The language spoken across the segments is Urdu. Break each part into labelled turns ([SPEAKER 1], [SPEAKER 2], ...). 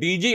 [SPEAKER 1] DG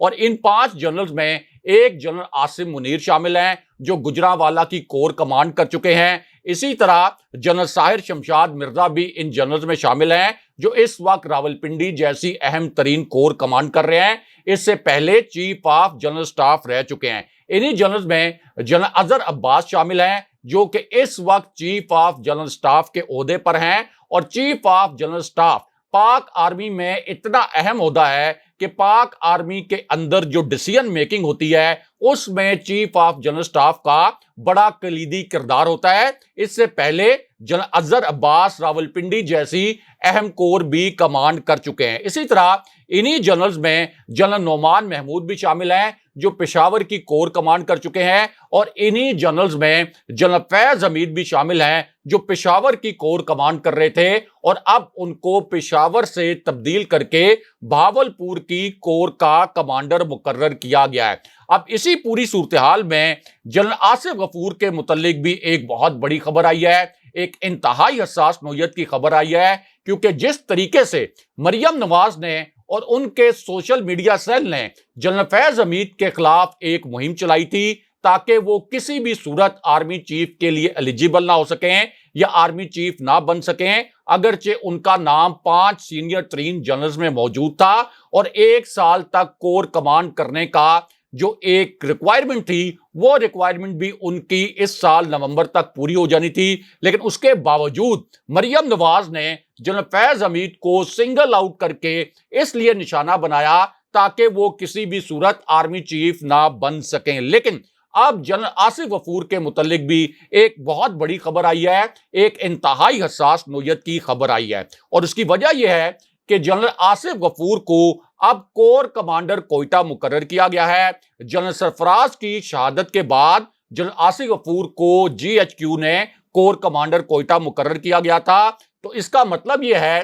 [SPEAKER 1] اور ان 5 جنرلز میں ایک جنرل عاصم منیر شامل ہیں جو گجرانوالہ کی کور کمانڈ کر چکے ہیں. اسی طرح جنرل ساحر شمشاد مرزا بھی ان جنرلز میں شامل ہیں جو اس وقت راولپنڈی جیسی اہم ترین کور کمانڈ کر رہے ہیں. اس سے پہلے چیف آف جنرل سٹاف رہ چکے ہیں. انہی جنرلز میں جنرل اظہر عباس شامل ہیں جو کہ اس وقت چیف آف جنرل سٹاف کے عہدے پر ہیں. اور چیف آف جنرل سٹاف پاک آرمی میں اتنا اہم عہدہ ہے کہ پاک آرمی کے اندر جو ڈیسیژن میکنگ ہوتی ہے اس میں چیف آف جنرل سٹاف کا بڑا کلیدی کردار ہوتا ہے. اس سے پہلے جنرل اظہر عباس راولپنڈی جیسی اہم کور بھی کمانڈ کر چکے ہیں. اسی طرح انہی جنرلز میں جنرل نعمان محمود بھی شامل ہیں جو پشاور کی کور کمانڈ کر چکے ہیں. اور انہی جنرلز میں جنرل فیض حمید بھی شامل ہیں جو پشاور کی کور کمانڈ کر رہے تھے اور اب ان کو پشاور سے تبدیل کر کے بہاولپور کی کور کا کمانڈر مقرر کیا گیا ہے. اب اسی پوری صورتحال میں جنرل آصف غفور کے متعلق بھی ایک بہت بڑی خبر آئی ہے. ایک انتہائی حساس نوعیت کی خبر آئی ہے کیونکہ جس طریقے سے مریم نواز نے اور ان کے سوشل میڈیا سیل نے جنرل فیض حمید کے خلاف ایک مہم چلائی تھی تاکہ وہ کسی بھی صورت آرمی چیف کے لیے ایلیجیبل نہ ہو سکیں یا آرمی چیف نہ بن سکیں، اگرچہ ان کا نام 5 سینئر ترین جنرلز میں موجود تھا اور 1 سال تک کور کمانڈ کرنے کا جو ایک ریکوائرمنٹ تھی وہ ریکوائرمنٹ بھی ان کی اس سال نومبر تک پوری ہو جانی تھی. لیکن اس کے باوجود مریم نواز نے جنرل فیض حمید کو سنگل آؤٹ کر کے اس لیے نشانہ بنایا تاکہ وہ کسی بھی صورت آرمی چیف نہ بن سکیں. لیکن اب جنرل آصف غفور کے متعلق بھی ایک بہت بڑی خبر آئی ہے، ایک انتہائی حساس نوعیت کی خبر آئی ہے. اور اس کی وجہ یہ ہے کہ جنرل آصف غفور کو اب کور کمانڈر کوئٹہ مقرر کیا گیا ہے. جنرل سرفراز کی شہادت کے بعد جنرل آصف غفور کو GHQ نے کور کمانڈر کوئٹہ مقرر کیا گیا تھا. تو اس کا مطلب یہ ہے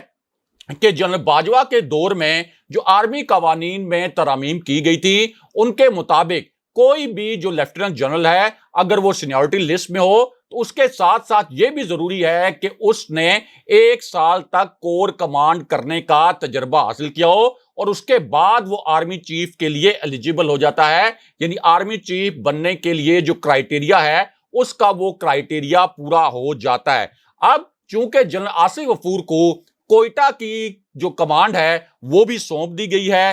[SPEAKER 1] کہ جنرل باجوہ کے دور میں جو آرمی قوانین میں ترامیم کی گئی تھی ان کے مطابق کوئی بھی جو لیفٹیننٹ جنرل ہے اگر وہ سینیورٹی لسٹ میں ہو تو اس کے ساتھ ساتھ یہ بھی ضروری ہے کہ اس نے 1 سال تک کور کمانڈ کرنے کا تجربہ حاصل کیا ہو اور اس کے بعد وہ آرمی چیف کے لیے ایلیجیبل ہو جاتا ہے. یعنی آرمی چیف بننے کے لیے جو کرائیٹیریا ہے اس کا وہ کرائیٹیریا پورا ہو جاتا ہے. اب چونکہ جنرل آصف غفور کو کوئٹہ کی جو کمانڈ ہے وہ بھی سونپ دی گئی ہے،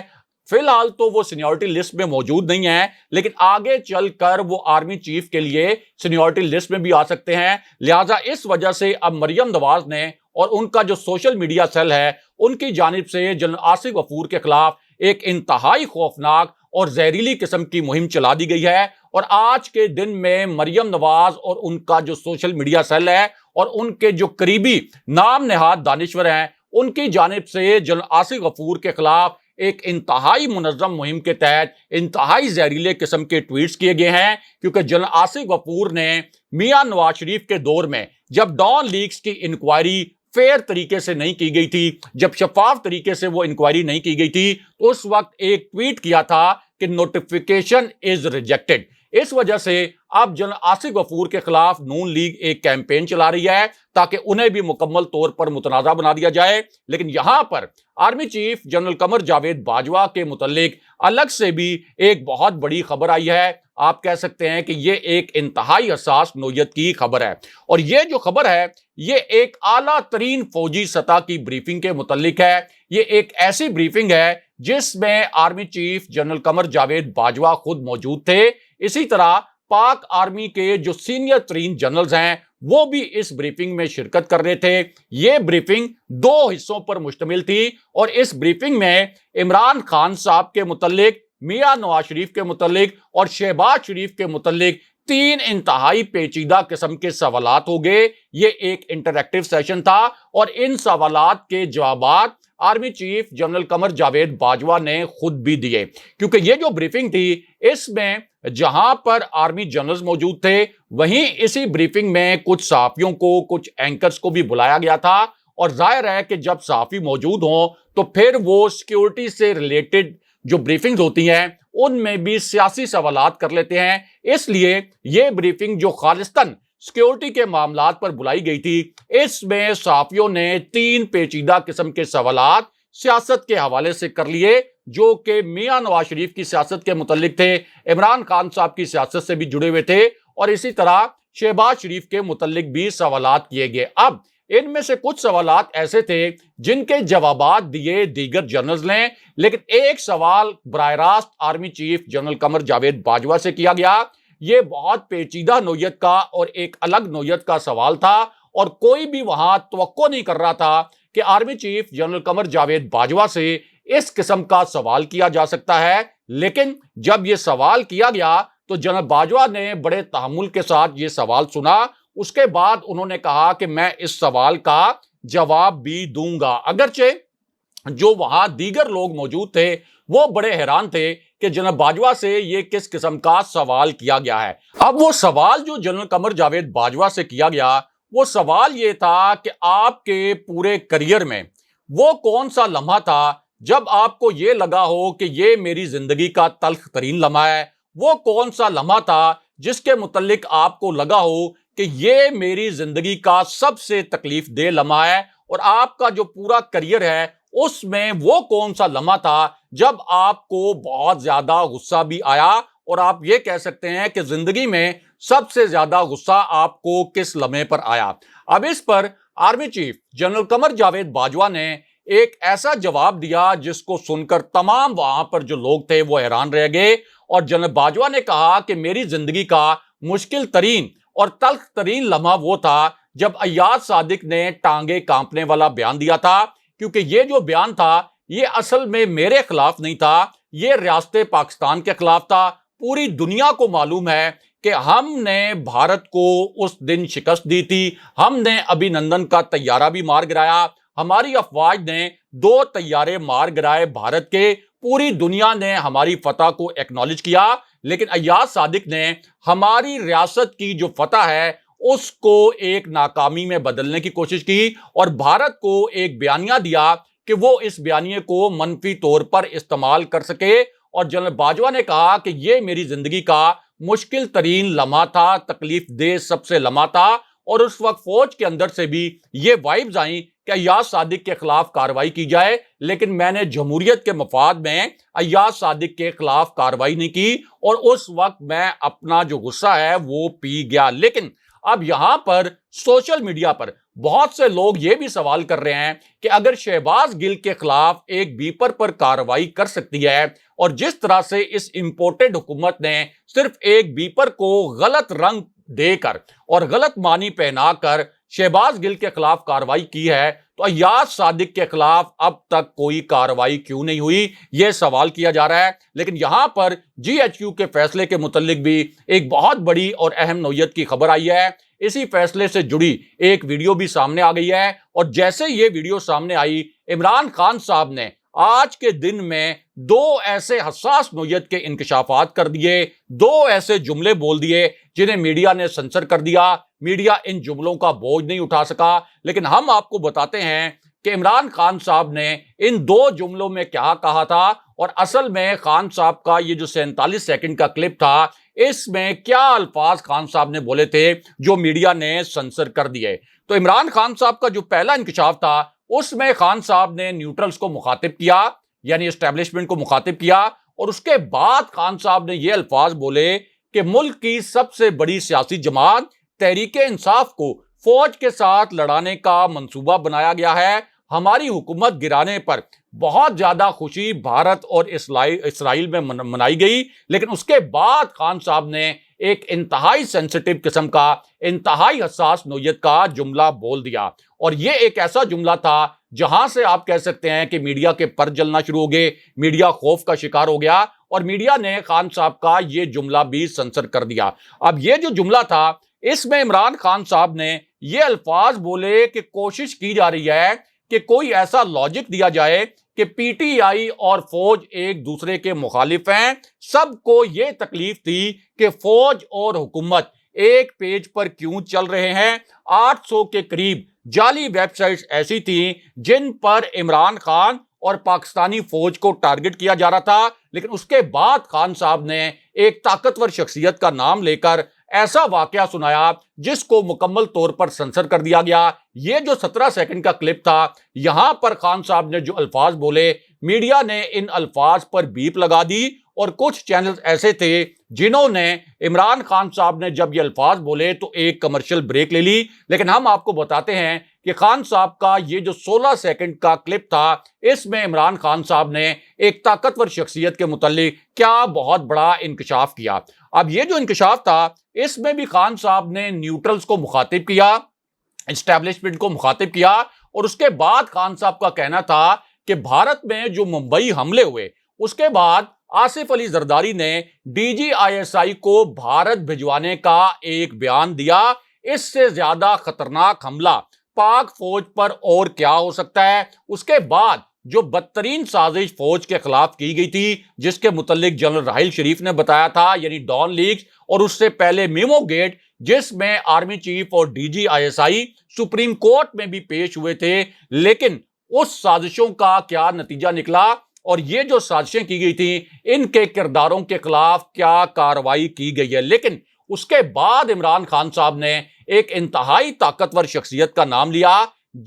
[SPEAKER 1] فی الحال تو وہ سینیورٹی لسٹ میں موجود نہیں ہے لیکن آگے چل کر وہ آرمی چیف کے لیے سینیورٹی لسٹ میں بھی آ سکتے ہیں. لہٰذا اس وجہ سے اب مریم نواز نے اور ان کا جو سوشل میڈیا سیل ہے ان کی جانب سے جنرل آصف غفور کے خلاف ایک انتہائی خوفناک اور زہریلی قسم کی مہم چلا دی گئی ہے. اور آج کے دن میں مریم نواز اور ان کا جو سوشل میڈیا سیل ہے اور ان کے جو قریبی نام نہاد دانشور ہیں ان کی جانب سے جنرل آصف غفور کے خلاف ایک انتہائی منظم مہم کے تحت انتہائی زہریلے قسم کے ٹویٹس کیے گئے ہیں. کیونکہ جنرل آصف غفور نے میاں نواز شریف کے دور میں جب ڈان لیکس کی انکوائری فیئر طریقے سے نہیں کی گئی تھی، جب شفاف طریقے سے وہ انکوائری نہیں کی گئی تھی، تو اس وقت ایک ٹویٹ کیا تھا کہ نوٹیفیکیشن از ریجیکٹڈ. اس وجہ سے اب جنرل آصف غفور کے خلاف نون لیگ ایک کیمپین چلا رہی ہے تاکہ انہیں بھی مکمل طور پر متنازع بنا دیا جائے. لیکن یہاں پر army chief general Qamar Javed Bajwa کے متعلق الگ سے بھی ایک بہت بڑی خبر آئی ہے. آپ کہہ سکتے ہیں کہ یہ ایک انتہائی حساس نوعیت کی خبر ہے اور یہ جو خبر ہے یہ ایک اعلیٰ ترین فوجی سطح کی بریفنگ کے متعلق ہے. یہ ایک ایسی بریفنگ ہے جس میں army chief general Qamar Javed Bajwa خود موجود تھے. اسی طرح پاک آرمی کے جو سینئر ترین جنرلز ہیں وہ بھی اس بریفنگ میں شرکت کر رہے تھے. یہ بریفنگ 2 حصوں پر مشتمل تھی اور اس بریفنگ میں عمران خان صاحب کے متعلق، میاں نواز شریف کے متعلق اور شہباز شریف کے متعلق 3 انتہائی پیچیدہ قسم کے سوالات ہو گئے. یہ ایک انٹریکٹیو سیشن تھا اور ان سوالات کے جوابات army chief general Qamar Javed Bajwa نے خود بھی دیے. کیونکہ یہ جو بریفنگ تھی اس میں جہاں پر آرمی جنرلز موجود تھے وہیں اسی بریفنگ میں کچھ صحافیوں کو، کچھ اینکرز کو بھی بلایا گیا تھا. اور ظاہر ہے کہ جب صحافی موجود ہوں تو پھر وہ سیکیورٹی سے ریلیٹڈ جو بریفنگز ہوتی ہیں ان میں بھی سیاسی سوالات کر لیتے ہیں. اس لیے یہ بریفنگ جو خالصتاً سیکیورٹی کے معاملات پر بلائی گئی تھی اس میں صحافیوں نے 3 پیچیدہ قسم کے سوالات سیاست کے حوالے سے کر لیے جو کہ میاں نواز شریف کی سیاست کے متعلق تھے، عمران خان صاحب کی سیاست سے بھی جڑے ہوئے تھے، اور اسی طرح شہباز شریف کے متعلق بھی سوالات کیے گئے۔ اب ان میں سے کچھ سوالات ایسے تھے جن کے جوابات دیے دیگر جرنلز نے، لیکن ایک سوال براہ راست army chief general Qamar Javed Bajwa سے کیا گیا۔ یہ بہت پیچیدہ نوعیت کا اور ایک الگ نوعیت کا سوال تھا، اور کوئی بھی وہاں توقع نہیں کر رہا تھا کہ army chief general Qamar Javed Bajwa سے اس قسم کا سوال کیا جا سکتا ہے۔ لیکن جب یہ سوال کیا گیا تو جنرل باجوہ نے بڑے تحمل کے ساتھ یہ سوال سنا۔ اس کے بعد انہوں نے کہا کہ میں اس سوال کا جواب بھی دوں گا، اگرچہ جو وہاں دیگر لوگ موجود تھے وہ بڑے حیران تھے کہ جنرل باجوہ سے یہ کس قسم کا سوال کیا گیا ہے۔ اب وہ سوال جو جنرل قمر جاوید باجوہ سے کیا گیا، وہ سوال یہ تھا کہ آپ کے پورے کریئر میں وہ کون سا لمحہ تھا جب آپ کو یہ لگا ہو کہ یہ میری زندگی کا تلخ ترین لمحہ ہے؟ وہ کون سا لمحہ تھا جس کے متعلق آپ کو لگا ہو کہ یہ میری زندگی کا سب سے تکلیف دہ لمحہ ہے؟ اور آپ کا جو پورا کریئر ہے اس میں وہ کون سا لمحہ تھا جب آپ کو بہت زیادہ غصہ بھی آیا، اور آپ یہ کہہ سکتے ہیں کہ زندگی میں سب سے زیادہ غصہ آپ کو کس لمحے پر آیا؟ اب اس پر army chief general Qamar Javed Bajwa نے ایک ایسا جواب دیا جس کو سن کر تمام وہاں پر جو لوگ تھے وہ حیران رہ گئے، اور جنرل باجوہ نے کہا کہ میری زندگی کا مشکل ترین اور تلخ ترین لمحہ وہ تھا جب ایاز صادق نے ٹانگیں کانپنے والا بیان دیا تھا، کیونکہ یہ جو بیان تھا یہ اصل میں میرے خلاف نہیں تھا، یہ ریاست پاکستان کے خلاف تھا۔ پوری دنیا کو معلوم ہے کہ ہم نے بھارت کو اس دن شکست دی تھی، ہم نے ابھی نندن کا طیارہ بھی مار گرایا، ہماری افواج نے 2 طیارے مار گرائے بھارت کے، پوری دنیا نے ہماری فتح کو ایکنالج کیا، لیکن ایاز صادق نے ہماری ریاست کی جو فتح ہے اس کو ایک ناکامی میں بدلنے کی کوشش کی، اور بھارت کو ایک بیانیہ دیا کہ وہ اس بیانیے کو منفی طور پر استعمال کر سکے۔ اور جنرل باجوہ نے کہا کہ یہ میری زندگی کا مشکل ترین لمحہ تھا، تکلیف دہ سب سے لمحہ تھا، اور اس وقت فوج کے اندر سے بھی یہ وائبز آئیں کہ ایاز صادق کے خلاف کارروائی کی جائے، لیکن میں نے جمہوریت کے مفاد میں ایاز صادق کے خلاف کارروائی نہیں کی، اور اس وقت میں اپنا جو غصہ ہے وہ پی گیا۔ لیکن اب یہاں پر سوشل میڈیا پر بہت سے لوگ یہ بھی سوال کر رہے ہیں کہ اگر شہباز گل کے خلاف ایک بیپر پر کارروائی کر سکتی ہے، اور جس طرح سے اس امپورٹڈ حکومت نے صرف ایک بیپر کو غلط رنگ دے کر اور غلط معنی پہنا کر شہباز گل کے خلاف کارروائی کی ہے، تو ایاز صادق کے خلاف اب تک کوئی کارروائی کیوں نہیں ہوئی، یہ سوال کیا جا رہا ہے۔ لیکن یہاں پر GHQ کے فیصلے کے متعلق بھی ایک بہت بڑی اور اہم نوعیت کی خبر آئی ہے۔ اسی فیصلے سے جڑی ایک ویڈیو بھی سامنے آ گئی ہے، اور جیسے یہ ویڈیو سامنے آئی، عمران خان صاحب نے آج کے دن میں 2 ایسے حساس نوعیت کے انکشافات کر دیے، 2 ایسے جملے بول دیے جنہیں میڈیا نے سنسر کر دیا۔ میڈیا ان جملوں کا بوجھ نہیں اٹھا سکا، لیکن ہم آپ کو بتاتے ہیں کہ عمران خان صاحب نے ان 2 جملوں میں کیا کہا تھا، اور اصل میں خان صاحب کا یہ جو 47 سیکنڈ کا کلپ تھا اس میں کیا الفاظ خان صاحب نے بولے تھے جو میڈیا نے سنسر کر دیے۔ تو عمران خان صاحب کا جو پہلا انکشاف تھا اس میں خان صاحب نے نیوٹرلز کو مخاطب کیا، یعنی اسٹیبلشمنٹ کو مخاطب کیا، اور اس کے بعد خان صاحب نے یہ الفاظ بولے کہ ملک کی سب سے بڑی سیاسی جماعت تحریک انصاف کو فوج کے ساتھ لڑانے کا منصوبہ بنایا گیا ہے، ہماری حکومت گرانے پر بہت زیادہ خوشی بھارت اور اسرائیل میں منائی گئی، لیکن اس کے بعد خان صاحب نے ایک انتہائی سینسٹیو قسم کا، انتہائی حساس نوعیت کا جملہ بول دیا، اور یہ ایک ایسا جملہ تھا جہاں سے آپ کہہ سکتے ہیں کہ میڈیا کے پر جلنا شروع ہو گئے، میڈیا خوف کا شکار ہو گیا، اور میڈیا نے خان صاحب کا یہ جملہ بھی سنسر کر دیا۔ اب یہ جو جملہ تھا اس میں عمران خان صاحب نے یہ الفاظ بولے کہ کوشش کی جا رہی ہے کہ کوئی ایسا لاجک دیا جائے کہ پی ٹی آئی اور فوج ایک دوسرے کے مخالف ہیں، سب کو یہ تکلیف تھی کہ فوج اور حکومت ایک پیج پر کیوں چل رہے ہیں۔ 800 کے قریب جعلی ویب سائٹس ایسی تھیں جن پر عمران خان اور پاکستانی فوج کو ٹارگٹ کیا جا رہا تھا، لیکن اس کے بعد خان صاحب نے ایک طاقتور شخصیت کا نام لے کر ایسا واقعہ سنایا جس کو مکمل طور پر سنسر کر دیا گیا۔ یہ جو 17 سیکنڈ کا کلپ تھا، یہاں پر خان صاحب نے جو الفاظ بولے، میڈیا نے ان الفاظ پر بیپ لگا دی، اور کچھ چینلز ایسے تھے جنہوں نے عمران خان صاحب نے جب یہ الفاظ بولے تو ایک کمرشل بریک لے لی۔ لیکن ہم آپ کو بتاتے ہیں کہ خان صاحب کا یہ جو 16 سیکنڈ کا کلپ تھا، اس میں عمران خان صاحب نے ایک طاقتور شخصیت کے متعلق کیا بہت بڑا انکشاف کیا۔ اب یہ جو انکشاف تھا، اس میں بھی خان صاحب نے نیوٹرلز کو مخاطب کیا، اسٹیبلشمنٹ کو مخاطب کیا، اور اس کے بعد خان صاحب کا کہنا تھا کہ بھارت میں جو ممبئی حملے ہوئے، اس کے بعد آصف علی زرداری نے ڈی جی آئی ایس آئی کو بھارت بھجوانے کا ایک بیان دیا۔ اس سے زیادہ خطرناک حملہ پاک فوج پر اور کیا ہو سکتا ہے؟ اس کے بعد جو بدترین سازش فوج کے خلاف کی گئی تھی، جس کے متعلق جنرل راحیل شریف نے بتایا تھا، یعنی ڈان لیکس، اور اس سے پہلے میمو گیٹ، جس میں آرمی چیف اور D G I S I supreme court میں بھی پیش ہوئے تھے، لیکن اس سازشوں کا کیا نتیجہ نکلا؟ اور یہ جو سازشیں کی گئی تھیں، ان کے کرداروں کے خلاف کیا کارروائی کی گئی ہے؟ لیکن اس کے بعد عمران خان صاحب نے ایک انتہائی طاقتور شخصیت کا نام لیا،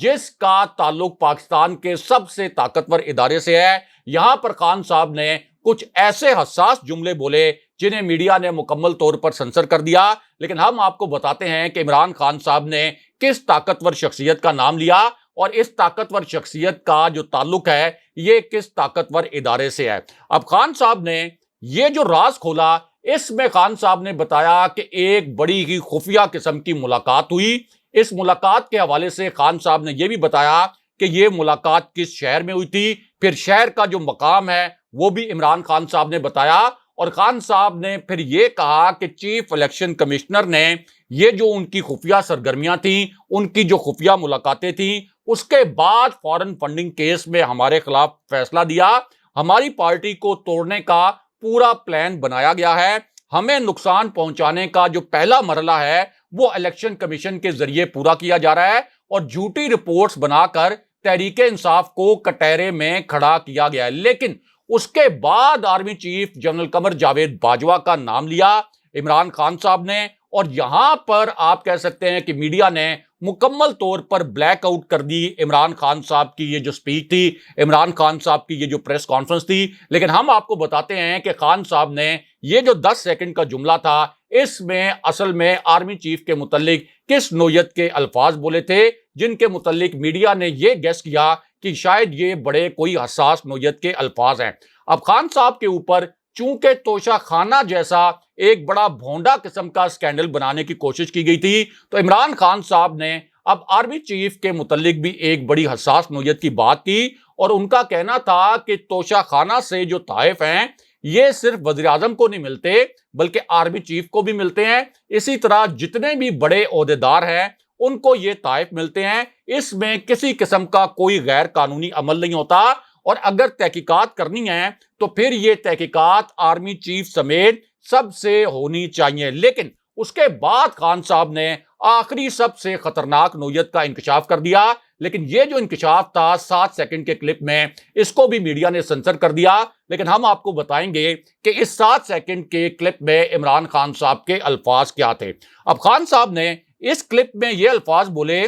[SPEAKER 1] جس کا تعلق پاکستان کے سب سے طاقتور ادارے سے ہے۔ یہاں پر خان صاحب نے کچھ ایسے حساس جملے بولے جنہیں میڈیا نے مکمل طور پر سنسر کر دیا، لیکن ہم آپ کو بتاتے ہیں کہ عمران خان صاحب نے کس طاقتور شخصیت کا نام لیا، اور اس طاقتور شخصیت کا جو تعلق ہے یہ کس طاقتور ادارے سے ہے۔ اب خان صاحب نے یہ جو راز کھولا، اس میں خان صاحب نے بتایا کہ ایک بڑی ہی خفیہ قسم کی ملاقات ہوئی۔ اس ملاقات کے حوالے سے خان صاحب نے یہ بھی بتایا کہ یہ ملاقات کس شہر میں ہوئی تھی، پھر شہر کا جو مقام ہے وہ بھی عمران خان صاحب نے بتایا، اور خان صاحب نے پھر یہ کہا کہ چیف الیکشن کمشنر نے یہ جو ان کی خفیہ سرگرمیاں تھیں، ان کی جو خفیہ ملاقاتیں تھیں، اس کے بعد فارن فنڈنگ کیس میں ہمارے خلاف فیصلہ دیا، ہماری پارٹی کو توڑنے کا پورا پلان بنایا گیا ہے، ہمیں نقصان پہنچانے کا جو پہلا مرحلہ ہے وہ الیکشن کمیشن کے ذریعے پورا کیا جا رہا ہے، اور جھوٹی رپورٹس بنا کر تحریک انصاف کو کٹہرے میں کھڑا کیا گیا ہے۔ لیکن اس کے بعد army chief general Qamar Javed Bajwa کا نام لیا عمران خان صاحب نے، اور یہاں پر آپ کہہ سکتے ہیں کہ میڈیا نے مکمل طور پر بلیک آؤٹ کر دی عمران خان صاحب کی یہ جو سپیچ تھی، عمران خان صاحب کی یہ جو پریس کانفرنس تھی۔ لیکن ہم آپ کو بتاتے ہیں کہ خان صاحب نے یہ جو 10 سیکنڈ کا جملہ تھا، اس میں اصل میں آرمی چیف کے متعلق کس نوعیت کے الفاظ بولے تھے، جن کے متعلق میڈیا نے یہ گیس کیا کہ شاید یہ بڑے کوئی حساس نوعیت کے الفاظ ہیں۔ اب خان صاحب کے اوپر چونکہ توشہ خانہ جیسا ایک بڑا بھونڈا قسم کا سکینڈل بنانے کی کوشش کی گئی تھی، تو عمران خان صاحب نے اب آرمی چیف کے متعلق بھی ایک بڑی حساس نوعیت کی بات کی، اور ان کا کہنا تھا کہ توشہ خانہ سے جو تحائف ہیں یہ صرف وزیر اعظم کو نہیں ملتے بلکہ آرمی چیف کو بھی ملتے ہیں، اسی طرح جتنے بھی بڑے عہدیدار ہیں ان کو یہ تحائف ملتے ہیں، اس میں کسی قسم کا کوئی غیر قانونی عمل نہیں ہوتا، اور اگر تحقیقات کرنی ہے تو پھر یہ تحقیقات آرمی چیف سمیت سب سے ہونی چاہیے۔ لیکن اس کے بعد خان صاحب نے آخری سب سے خطرناک نوعیت کا انکشاف کر دیا، لیکن یہ جو انکشاف تھا 7 سیکنڈ کے کلپ میں، اس کو بھی میڈیا نے سنسر کر دیا۔ لیکن ہم آپ کو بتائیں گے کہ اس 7 سیکنڈ کے کلپ میں عمران خان صاحب کے الفاظ کیا تھے۔ اب خان صاحب نے اس کلپ میں یہ الفاظ بولے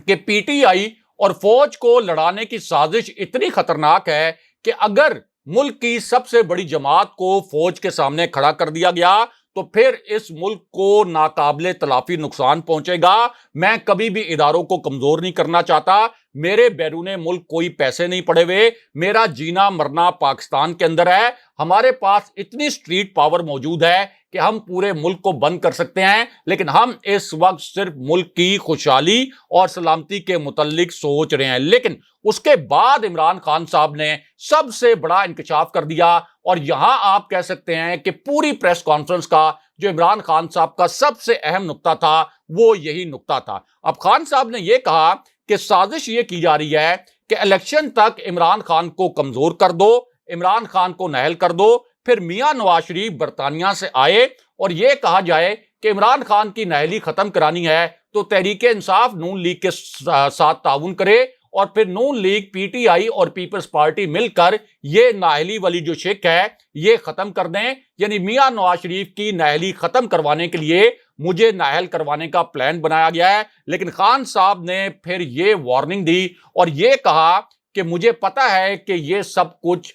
[SPEAKER 1] کہ پی ٹی آئی اور فوج کو لڑانے کی سازش اتنی خطرناک ہے کہ اگر ملک کی سب سے بڑی جماعت کو فوج کے سامنے کھڑا کر دیا گیا تو پھر اس ملک کو ناقابل تلافی نقصان پہنچے گا۔ میں کبھی بھی اداروں کو کمزور نہیں کرنا چاہتا، میرے بیرون ملک کوئی پیسے نہیں پڑے ہوئے، میرا جینا مرنا پاکستان کے اندر ہے، ہمارے پاس اتنی اسٹریٹ پاور موجود ہے کہ ہم پورے ملک کو بند کر سکتے ہیں، لیکن ہم اس وقت صرف ملک کی خوشحالی اور سلامتی کے متعلق سوچ رہے ہیں۔ لیکن اس کے بعد عمران خان صاحب نے سب سے بڑا انکشاف کر دیا، اور یہاں آپ کہہ سکتے ہیں کہ پوری پریس کانفرنس کا جو عمران خان صاحب کا سب سے اہم نقطہ تھا وہ یہی نقطہ تھا۔ اب خان صاحب نے یہ کہا کہ سازش یہ کی جا رہی ہے کہ الیکشن تک عمران خان کو کمزور کر دو، عمران خان کو نااہل کر دو، پھر میاں نواز شریف برطانیہ سے آئے اور یہ کہا جائے کہ عمران خان کی نااہلی ختم کرانی ہے تو تحریک انصاف نون لیگ کے ساتھ تعاون کرے، اور پھر نون لیگ، پی ٹی آئی اور پیپلز پارٹی مل کر یہ نااہلی والی جو شک ہے یہ ختم کر دیں. یعنی میاں نواز شریف کی نااہلی ختم کروانے کے لیے مجھے نااہل کروانے کا پلان بنایا گیا ہے. لیکن خان صاحب نے پھر یہ وارننگ دی اور یہ کہا کہ مجھے پتا ہے کہ یہ سب کچھ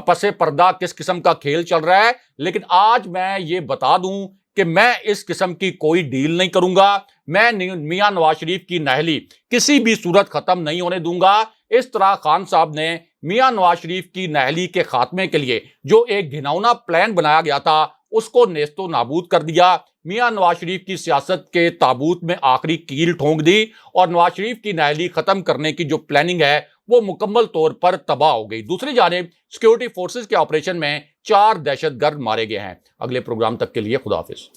[SPEAKER 1] پس پردہ کس قسم کا کھیل چل رہا ہے، لیکن آج میں یہ بتا دوں کہ میں اس قسم کی کوئی ڈیل نہیں کروں گا. میں میاں نواز شریف کی نااہلی کسی بھی صورت ختم نہیں ہونے دوں گا. اس طرح خان صاحب نے میاں نواز شریف کی نااہلی کے خاتمے کے لیے جو ایک گھناؤنا پلان بنایا گیا تھا اس کو نیست و نابود کر دیا. میاں نواز شریف کی سیاست کے تابوت میں آخری کیل ٹھونک دی اور نواز شریف کی نااہلی ختم کرنے کی جو پلاننگ ہے وہ مکمل طور پر تباہ ہو گئی. دوسری جانب سیکیورٹی فورسز کے آپریشن میں 4 دہشت گرد مارے گئے ہیں. اگلے پروگرام تک کے لیے خدا حافظ.